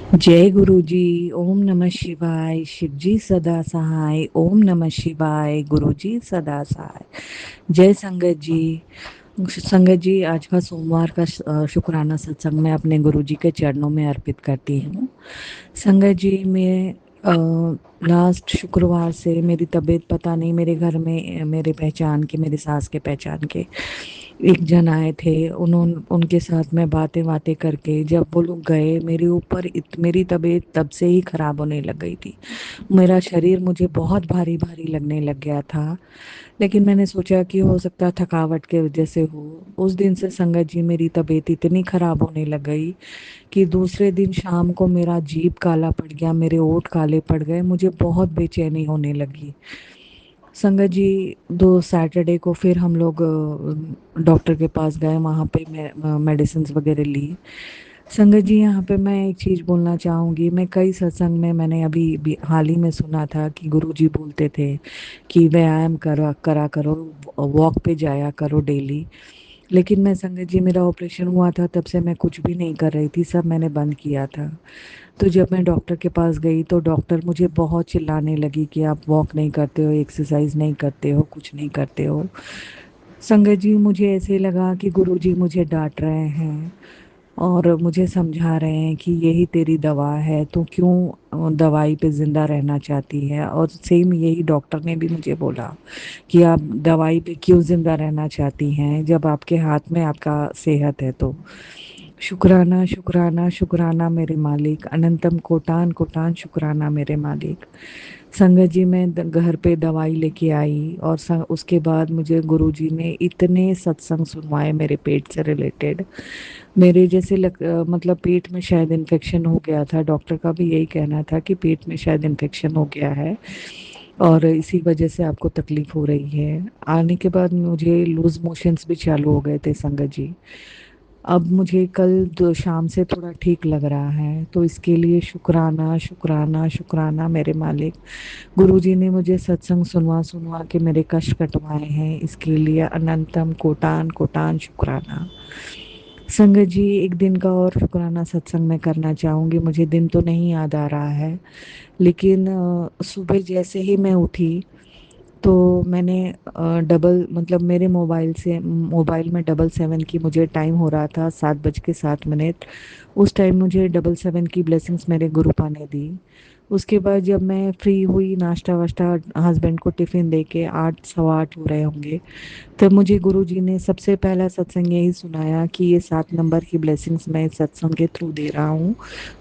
जय गुरु जी। ओम नमः शिवाय। शिव जी सदा सहाय। ओम नमः शिवाय। गुरु जी सदा सहाय। जय संगत जी। संगत जी, आज का सोमवार का शुक्राना सत्संग मैं अपने गुरु जी के चरणों में अर्पित करती हूँ। संगत जी, मैं लास्ट शुक्रवार से मेरी तबीयत, पता नहीं, मेरे घर में मेरे पहचान के, मेरे सास के पहचान के एक जन आए थे। उनके साथ मैं बातें बातें करके जब वो लोग गए, मेरे ऊपर मेरी तबीयत तब से ही खराब होने लग गई थी। मेरा शरीर मुझे बहुत भारी भारी लगने लग गया था। लेकिन मैंने सोचा कि हो सकता है थकावट के वजह से हो। उस दिन से संगत जी मेरी तबीयत इतनी खराब होने लग गई कि दूसरे दिन शाम को मेरा जीभ काला पड़ गया, मेरे होंठ काले पड़ गए, मुझे बहुत बेचैनी होने लगी। संगत जी, दो सैटरडे को फिर हम लोग डॉक्टर के पास गए, वहाँ पे मेडिसिन वगैरह ली। संगत जी, यहाँ पे मैं एक चीज़ बोलना चाहूँगी। मैं कई सत्संग में मैंने अभी भी हाल ही में सुना था कि गुरु जी बोलते थे कि व्यायाम करा करा करो, वॉक पे जाया करो डेली। लेकिन मैं, संगत जी, मेरा ऑपरेशन हुआ था तब से मैं कुछ भी नहीं कर रही थी, सब मैंने बंद किया था। तो जब मैं डॉक्टर के पास गई तो डॉक्टर मुझे बहुत चिल्लाने लगी कि आप वॉक नहीं करते हो, एक्सरसाइज नहीं करते हो, कुछ नहीं करते हो। संगत जी, मुझे ऐसे लगा कि गुरुजी मुझे डांट रहे हैं और मुझे समझा रहे हैं कि यही तेरी दवा है, तो क्यों दवाई पे ज़िंदा रहना चाहती है। और सेम यही डॉक्टर ने भी मुझे बोला कि आप दवाई पे क्यों ज़िंदा रहना चाहती हैं जब आपके हाथ में आपका सेहत है। तो शुक्राना शुक्राना शुक्राना मेरे मालिक, अनंतम कोटान कोटान शुक्राना मेरे मालिक। संगत जी, मैं घर पे दवाई लेके आई और उसके बाद मुझे गुरुजी ने इतने सत्संग सुनवाए मेरे पेट से रिलेटेड। मेरे जैसे मतलब पेट में शायद इन्फेक्शन हो गया था। डॉक्टर का भी यही कहना था कि पेट में शायद इन्फेक्शन हो गया है और इसी वजह से आपको तकलीफ हो रही है। आने के बाद मुझे लूज मोशंस भी चालू हो गए थे संगत जी। अब मुझे कल शाम से थोड़ा ठीक लग रहा है, तो इसके लिए शुक्राना शुक्राना शुक्राना मेरे मालिक। गुरुजी ने मुझे सत्संग सुनवा सुनवा के मेरे कष्ट कटवाए हैं, इसके लिए अनंतम कोटान कोटान शुक्राना। संगत जी, एक दिन का और शुक्राना सत्संग मैं करना चाहूँगी। मुझे दिन तो नहीं याद आ रहा है, लेकिन सुबह जैसे ही मैं उठी तो मैंने डबल, मतलब मेरे मोबाइल में 7:77 की मुझे टाइम हो रहा था, 7:07। उस टाइम मुझे 7:77 की ब्लेसिंग्स मेरे गुरुपा ने दी। उसके बाद जब मैं फ्री हुई, नाश्ता वाश्ता हस्बैंड को टिफ़िन दे के 8 सवा 8 हो रहे होंगे, तब मुझे गुरुजी ने सबसे पहला सत्संग यही सुनाया कि ये 7 नंबर की ब्लेसिंग्स मैं इस सत्संग के थ्रू दे रहा हूँ,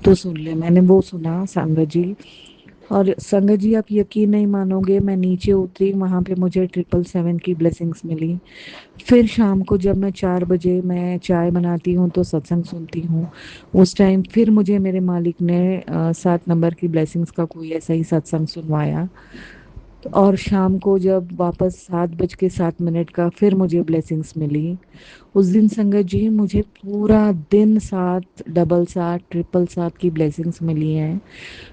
तो सुन ले। मैंने वो सुना संगत जी। और संगत जी, आप यकीन नहीं मानोगे, मैं नीचे उतरी, वहाँ पे मुझे 777 की ब्लेसिंग्स मिली। फिर शाम को जब मैं 4 बजे मैं चाय बनाती हूँ तो सत्संग सुनती हूँ, उस टाइम फिर मुझे मेरे मालिक ने 7 नंबर की ब्लेसिंग्स का कोई ऐसा ही सत्संग सुनवाया। और शाम को जब वापस 7:07 का फिर मुझे ब्लेसिंग्स मिली। उस दिन संगत जी मुझे पूरा दिन 7, 7, 7, 7, की ब्लेसिंग्स मिली हैं।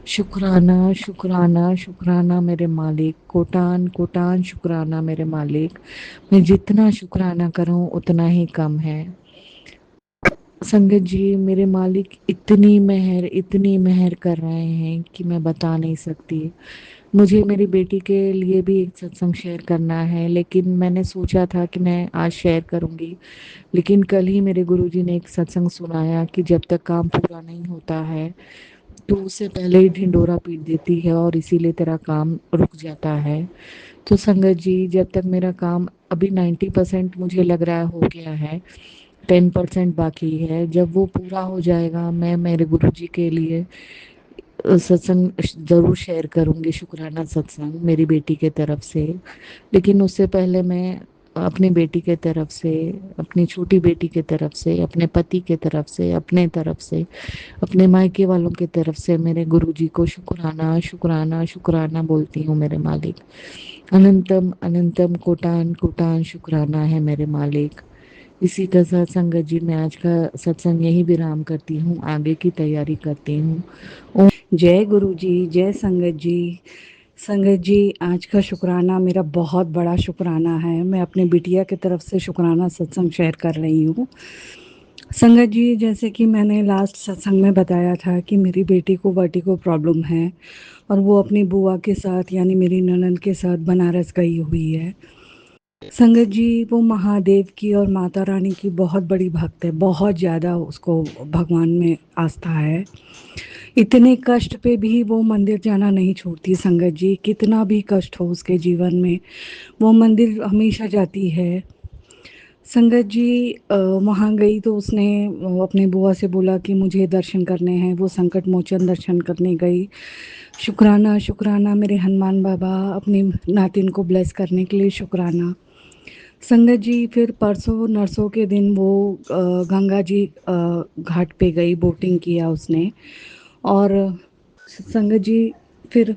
शुक्राना शुक्राना शुक्राना मेरे मालिक, कोटान कोटान शुक्राना मेरे मालिक। मैं जितना शुक्राना करूं उतना ही कम है। संगत जी, मेरे मालिक इतनी मेहर कर रहे हैं कि मैं बता नहीं सकती। मुझे मेरी बेटी के लिए भी एक सत्संग शेयर करना है, लेकिन मैंने सोचा था कि मैं आज शेयर करूंगी। लेकिन कल ही मेरे गुरुजी ने एक सत्संग सुनाया कि जब तक काम पूरा नहीं होता है तो उससे पहले ही ढिंडोरा पीट देती है और इसीलिए तेरा काम रुक जाता है। तो संगत जी, जब तक मेरा काम अभी 90% मुझे लग रहा है हो गया है, 10% बाकी है, जब वो पूरा हो जाएगा मैं मेरे गुरुजी के लिए सत्संग जरूर शेयर करूंगी, शुक्राना सत्संग मेरी बेटी के तरफ से। लेकिन उससे पहले मैं अपनी बेटी के तरफ से, अपनी छोटी बेटी के तरफ से, अपने पति के तरफ से, अपने तरफ से, अपने मायके वालों की तरफ से मेरे गुरुजी को शुक्राना शुक्राना शुक्राना बोलती हूँ मेरे मालिक। अनंतम अनंतम कोटान कोटान शुक्राना है मेरे मालिक। इसी के साथ संगत जी, मैं आज का सत्संग यही विराम करती हूँ, आगे की तैयारी करती हूँ। जय गुरु जी। जय संगत जी। संगत जी, आज का शुक्राना मेरा बहुत बड़ा शुक्राना है। मैं अपनी बिटिया की तरफ से शुक्राना सत्संग शेयर कर रही हूँ। संगत जी, जैसे कि मैंने लास्ट सत्संग में बताया था कि मेरी बेटी को वर्टिगो प्रॉब्लम है और वो अपनी बुआ के साथ यानी मेरी ननद के साथ बनारस गई हुई है। संगत जी, वो महादेव की और माता रानी की बहुत बड़ी भक्त है, बहुत ज़्यादा उसको भगवान में आस्था है। इतने कष्ट पे भी वो मंदिर जाना नहीं छोड़ती संगत जी, कितना भी कष्ट हो उसके जीवन में, वो मंदिर हमेशा जाती है। संगत जी वहाँ गई तो उसने अपने बुआ से बोला कि मुझे दर्शन करने हैं, वो संकट मोचन दर्शन करने गई। शुक्राना शुक्राना मेरे हनुमान बाबा, अपनी नातिन को ब्लेस करने के लिए शुक्राना। संगत जी फिर परसों नरसों के दिन वो गंगा जी घाट पे गई, बोटिंग किया उसने। और संगत जी फिर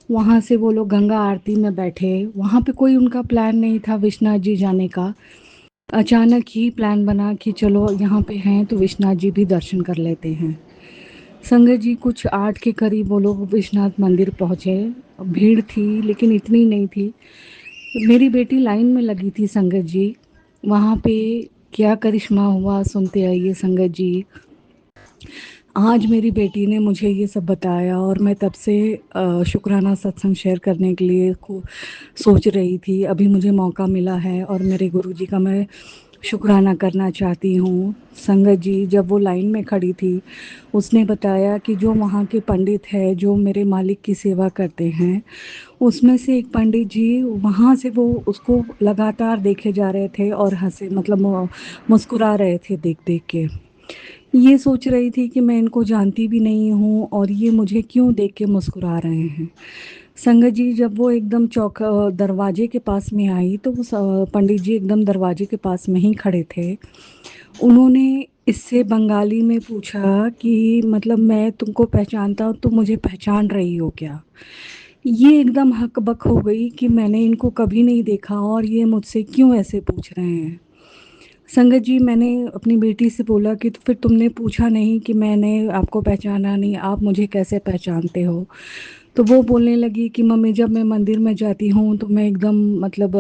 वहाँ से वो लोग गंगा आरती में बैठे। वहाँ पे कोई उनका प्लान नहीं था विश्वनाथ जी जाने का, अचानक ही प्लान बना कि चलो यहाँ पे हैं तो विश्वनाथ जी भी दर्शन कर लेते हैं। संगत जी कुछ 8 के करीब वो लोग विश्वनाथ मंदिर पहुँचे। भीड़ थी लेकिन इतनी नहीं थी। मेरी बेटी लाइन में लगी थी संगत जी। वहाँ पे क्या करिश्मा हुआ सुनते आइए संगत जी। आज मेरी बेटी ने मुझे ये सब बताया और मैं तब से शुक्राना सत्संग शेयर करने के लिए सोच रही थी। अभी मुझे मौका मिला है और मेरे गुरुजी का मैं शुक्राना करना चाहती हूँ। संगत जी जब वो लाइन में खड़ी थी, उसने बताया कि जो वहाँ के पंडित हैं, जो मेरे मालिक की सेवा करते हैं, उसमें से एक पंडित जी वहाँ से वो उसको लगातार देखे जा रहे थे और हँसे, मतलब मुस्कुरा रहे थे देख-देख के। ये सोच रही थी कि मैं इनको जानती भी नहीं हूँ और ये मुझे क्यों देख के मुस्कुरा रहे हैं। संगत जी जब वो एकदम दरवाजे के पास में आई तो वो पंडित जी एकदम दरवाजे के पास में ही खड़े थे। उन्होंने इससे बंगाली में पूछा कि मतलब मैं तुमको पहचानता हूँ, तुम मुझे पहचान रही हो क्या? ये एकदम हक-बक हो गई कि मैंने इनको कभी नहीं देखा और ये मुझसे क्यों ऐसे पूछ रहे हैं। संगत जी मैंने अपनी बेटी से बोला कि तो फिर तुमने पूछा नहीं कि मैंने आपको पहचाना नहीं, आप मुझे कैसे पहचानते हो? तो वो बोलने लगी कि मम्मी जब मैं मंदिर में जाती हूँ तो मैं एकदम मतलब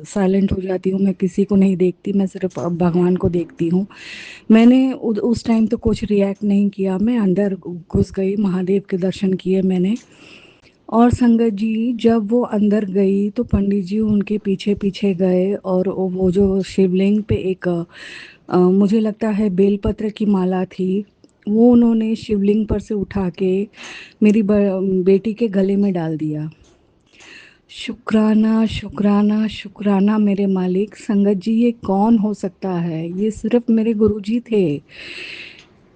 साइलेंट हो जाती हूँ, मैं किसी को नहीं देखती, मैं सिर्फ भगवान को देखती हूँ। मैंने उस टाइम तो कुछ रिएक्ट नहीं किया, मैं अंदर घुस गई, महादेव के दर्शन किए मैंने। और संगत जी जब वो अंदर गई तो पंडित जी उनके पीछे-पीछे गए और वो जो शिवलिंग पे एक मुझे लगता है बेलपत्र की माला थी, वो उन्होंने शिवलिंग पर से उठा के मेरी बेटी के गले में डाल दिया। शुक्राना, शुक्राना, शुक्राना मेरे मालिक। संगत जी ये कौन हो सकता है? ये सिर्फ़ मेरे गुरुजी थे।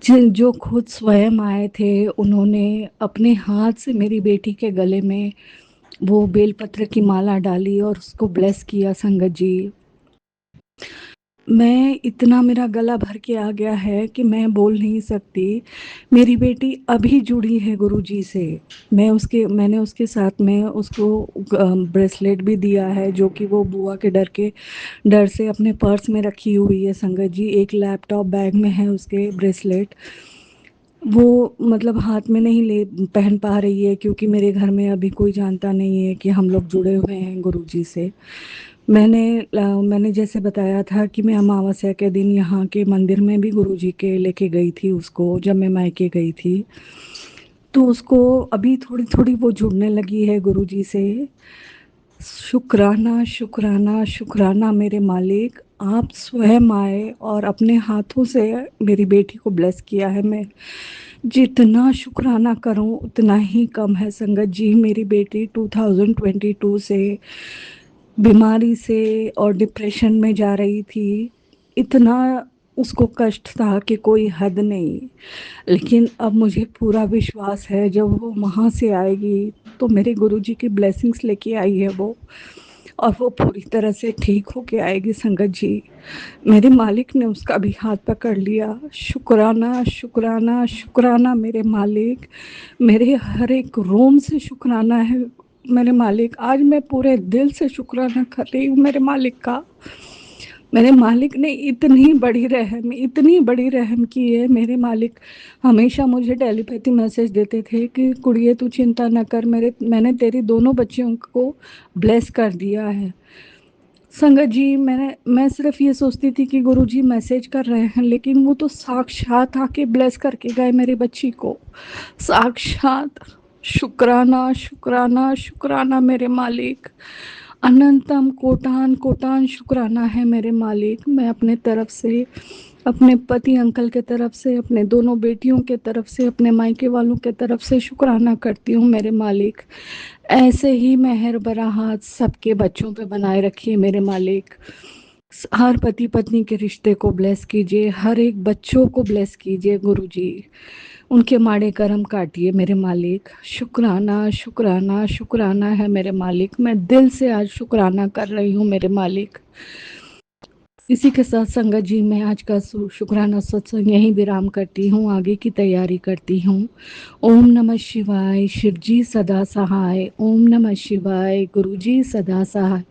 जो खुद स्वयं आए थे, उन्होंने अपने हाथ से मेरी बेटी के गले में वो बेलपत्र की माला डाली और उसको ब्लेस किया संगत जी। मैं इतना मेरा गला भर के आ गया है कि मैं बोल नहीं सकती। मेरी बेटी अभी जुड़ी है गुरुजी से। मैंने उसके साथ में उसको ब्रेसलेट भी दिया है जो कि वो बुआ के डर से अपने पर्स में रखी हुई है संगत जी। एक लैपटॉप बैग में है उसके ब्रेसलेट। वो मतलब हाथ में नहीं ले पहन पा रही है क्योंकि मेरे घर में अभी कोई जानता नहीं है कि हम लोग जुड़े हुए हैं गुरुजी से। मैंने जैसे बताया था कि मैं अमावस्या के दिन यहाँ के मंदिर में भी गुरुजी के लेके गई थी उसको, जब मैं मायके गई थी। तो उसको अभी थोड़ी-थोड़ी वो जुड़ने लगी है गुरुजी से। शुक्राना, शुक्राना, शुक्राना मेरे मालिक, आप स्वयं आए और अपने हाथों से मेरी बेटी को ब्लेस किया है। मैं जितना शुक्राना करूं उतना ही कम है संगत जी। मेरी बेटी 2022 से बीमारी से और डिप्रेशन में जा रही थी। इतना उसको कष्ट था कि कोई हद नहीं। लेकिन अब मुझे पूरा विश्वास है जब वो वहाँ से आएगी तो मेरे गुरुजी की ब्लेसिंग्स लेके आई है वो, और वो पूरी तरह से ठीक होके आएगी संगत जी। मेरे मालिक ने उसका भी हाथ पकड़ लिया। शुक्राना, शुक्राना, शुक्राना मेरे मालिक। मेरे हर एक रोम से शुक्राना है मेरे मालिक। आज मैं पूरे दिल से शुक्राना कर रही हूँ मेरे मालिक का। मेरे मालिक ने इतनी बड़ी रहम की है। मेरे मालिक हमेशा मुझे टेलीपैथी मैसेज देते थे कि कुड़िए तू चिंता न कर, मैंने तेरी दोनों बच्चियों को ब्लेस कर दिया है। संगत जी, मैं सिर्फ ये सोचती थी कि गुरुजी मैसेज कर रहे हैं, लेकिन वो तो साक्षात आके ब्लेस करके गए मेरी बच्ची को। साक्षात। शुक्राना, शुक्राना, शुक्राना मेरे मालिक। अनंतम कोटान कोटान शुक्राना है मेरे मालिक। मैं अपने तरफ से, अपने पति अंकल के तरफ से, अपने दोनों बेटियों के तरफ से, अपने मायके वालों के तरफ से शुक्राना करती हूँ मेरे मालिक। ऐसे ही मेहर भरा हाथ सबके बच्चों पे बनाए रखिए मेरे मालिक। हर पति पत्नी के रिश्ते को ब्लेस कीजिए, हर एक बच्चों को ब्लेस कीजिए गुरुजी। उनके माड़े कर्म काटिए मेरे मालिक। शुक्राना, शुक्राना, शुक्राना है मेरे मालिक। मैं दिल से आज शुक्राना कर रही हूँ मेरे मालिक। इसी के साथ संगत जी, मैं आज का शुक्राना सत्संग यहीं विराम करती हूँ, आगे की तैयारी करती हूँ। ओम नमः शिवाय। शिव जी सदा सहाय। ओम नमः शिवाय। गुरु जी सदा सहाय।